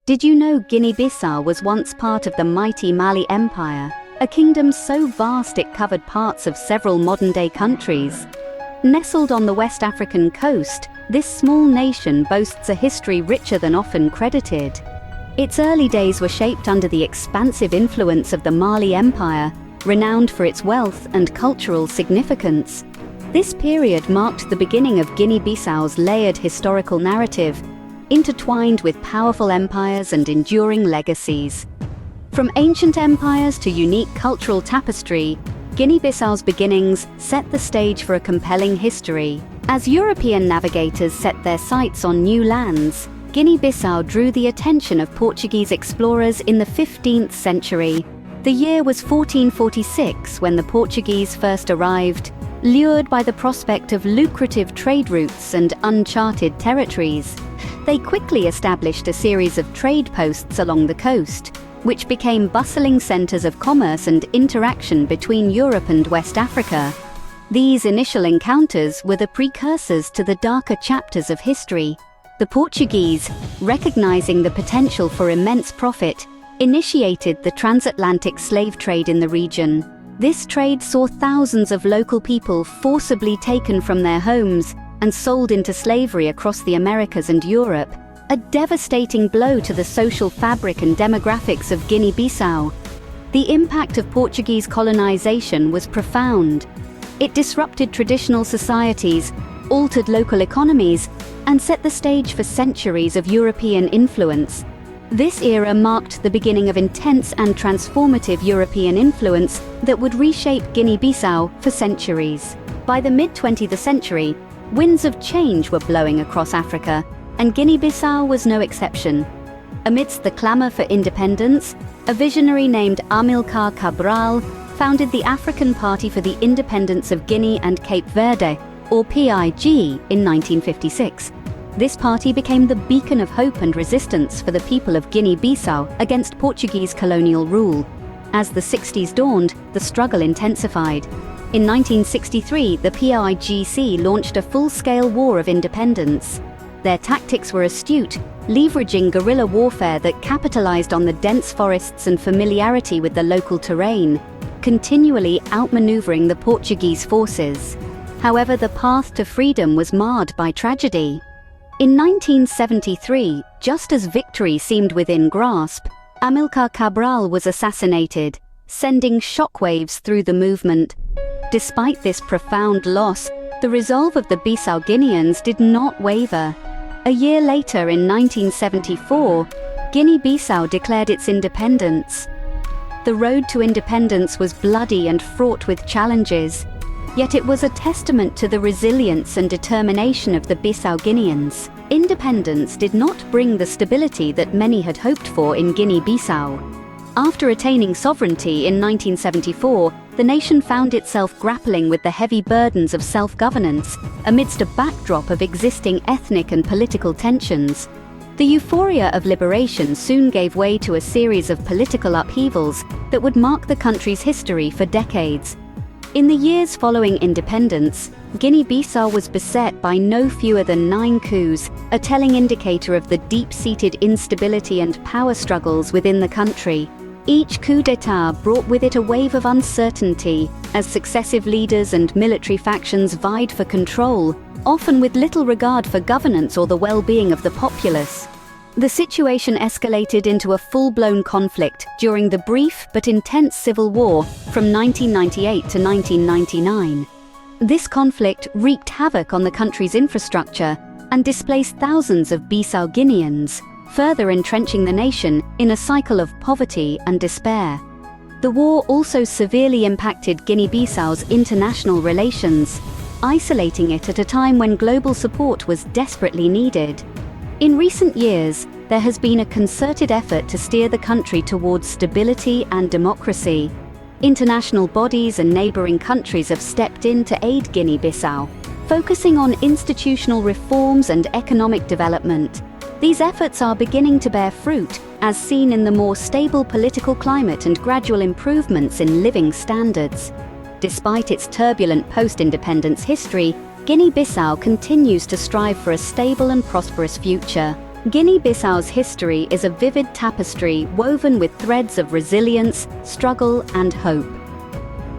Did you know Guinea-Bissau was once part of the mighty Mali Empire, a kingdom so vast it covered parts of several modern-day countries? Nestled on the West African coast, this small nation boasts a history richer than often credited. Its early days were shaped under the expansive influence of the Mali Empire, renowned for its wealth and cultural significance. This period marked the beginning of Guinea-Bissau's layered historical narrative, intertwined with powerful empires and enduring legacies. From ancient empires to unique cultural tapestry, Guinea-Bissau's beginnings set the stage for a compelling history. As European navigators set their sights on new lands, Guinea-Bissau drew the attention of Portuguese explorers in the 15th century. The year was 1446 when the Portuguese first arrived, lured by the prospect of lucrative trade routes and uncharted territories. They quickly established a series of trade posts along the coast, which became bustling centers of commerce and interaction between Europe and West Africa. These initial encounters were the precursors to the darker chapters of history. The Portuguese, recognizing the potential for immense profit, initiated the transatlantic slave trade in the region. This trade saw thousands of local people forcibly taken from their homes and sold into slavery across the Americas and Europe, a devastating blow to the social fabric and demographics of Guinea-Bissau. The impact of Portuguese colonization was profound. It disrupted traditional societies, altered local economies, and set the stage for centuries of European influence. This era marked the beginning of intense and transformative European influence that would reshape Guinea-Bissau for centuries. By the mid-20th century, winds of change were blowing across Africa, and Guinea-Bissau was no exception. Amidst the clamor for independence, a visionary named Amilcar Cabral founded the African Party for the Independence of Guinea and Cape Verde, or PIG, in 1956. This party became the beacon of hope and resistance for the people of Guinea-Bissau against Portuguese colonial rule. As the 60s dawned, the struggle intensified. In 1963, the PIGC launched a full-scale war of independence. Their tactics were astute, leveraging guerrilla warfare that capitalized on the dense forests and familiarity with the local terrain, continually outmaneuvering the Portuguese forces. However, the path to freedom was marred by tragedy. In 1973, just as victory seemed within grasp, Amilcar Cabral was assassinated, sending shockwaves through the movement. Despite this profound loss, the resolve of the Bissau Guineans did not waver. A year later, in 1974, Guinea-Bissau declared its independence. The road to independence was bloody and fraught with challenges, yet it was a testament to the resilience and determination of the Bissau Guineans. Independence did not bring the stability that many had hoped for in Guinea-Bissau. After attaining sovereignty in 1974, the nation found itself grappling with the heavy burdens of self-governance amidst a backdrop of existing ethnic and political tensions. The euphoria of liberation soon gave way to a series of political upheavals that would mark the country's history for decades. In the years following independence, Guinea-Bissau was beset by no fewer than 9 coups, a telling indicator of the deep-seated instability and power struggles within the country. Each coup d'état brought with it a wave of uncertainty, as successive leaders and military factions vied for control, often with little regard for governance or the well-being of the populace. The situation escalated into a full-blown conflict during the brief but intense civil war from 1998 to 1999. This conflict wreaked havoc on the country's infrastructure and displaced thousands of Bissau Guineans, further entrenching the nation in a cycle of poverty and despair. The war also severely impacted Guinea-Bissau's international relations, isolating it at a time when global support was desperately needed. In recent years, there has been a concerted effort to steer the country towards stability and democracy. International bodies and neighboring countries have stepped in to aid Guinea-Bissau, focusing on institutional reforms and economic development. These efforts are beginning to bear fruit, as seen in the more stable political climate and gradual improvements in living standards. Despite its turbulent post-independence history, Guinea-Bissau continues to strive for a stable and prosperous future. Guinea-Bissau's history is a vivid tapestry woven with threads of resilience, struggle, and hope.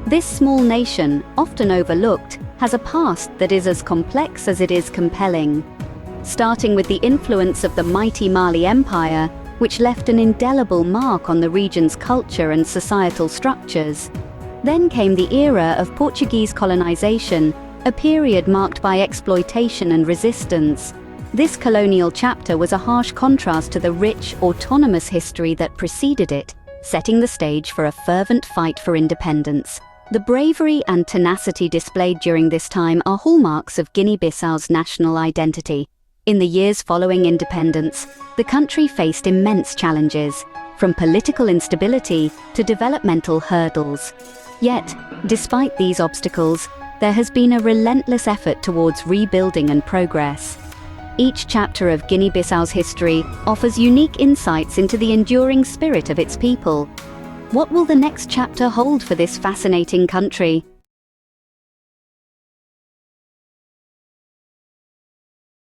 This small nation, often overlooked, has a past that is as complex as it is compelling. Starting with the influence of the mighty Mali Empire, which left an indelible mark on the region's culture and societal structures. Then came the era of Portuguese colonization, a period marked by exploitation and resistance. This colonial chapter was a harsh contrast to the rich, autonomous history that preceded it, setting the stage for a fervent fight for independence. The bravery and tenacity displayed during this time are hallmarks of Guinea-Bissau's national identity. In the years following independence, the country faced immense challenges, from political instability to developmental hurdles. Yet, despite these obstacles, there has been a relentless effort towards rebuilding and progress. Each chapter of Guinea-Bissau's history offers unique insights into the enduring spirit of its people. What will the next chapter hold for this fascinating country?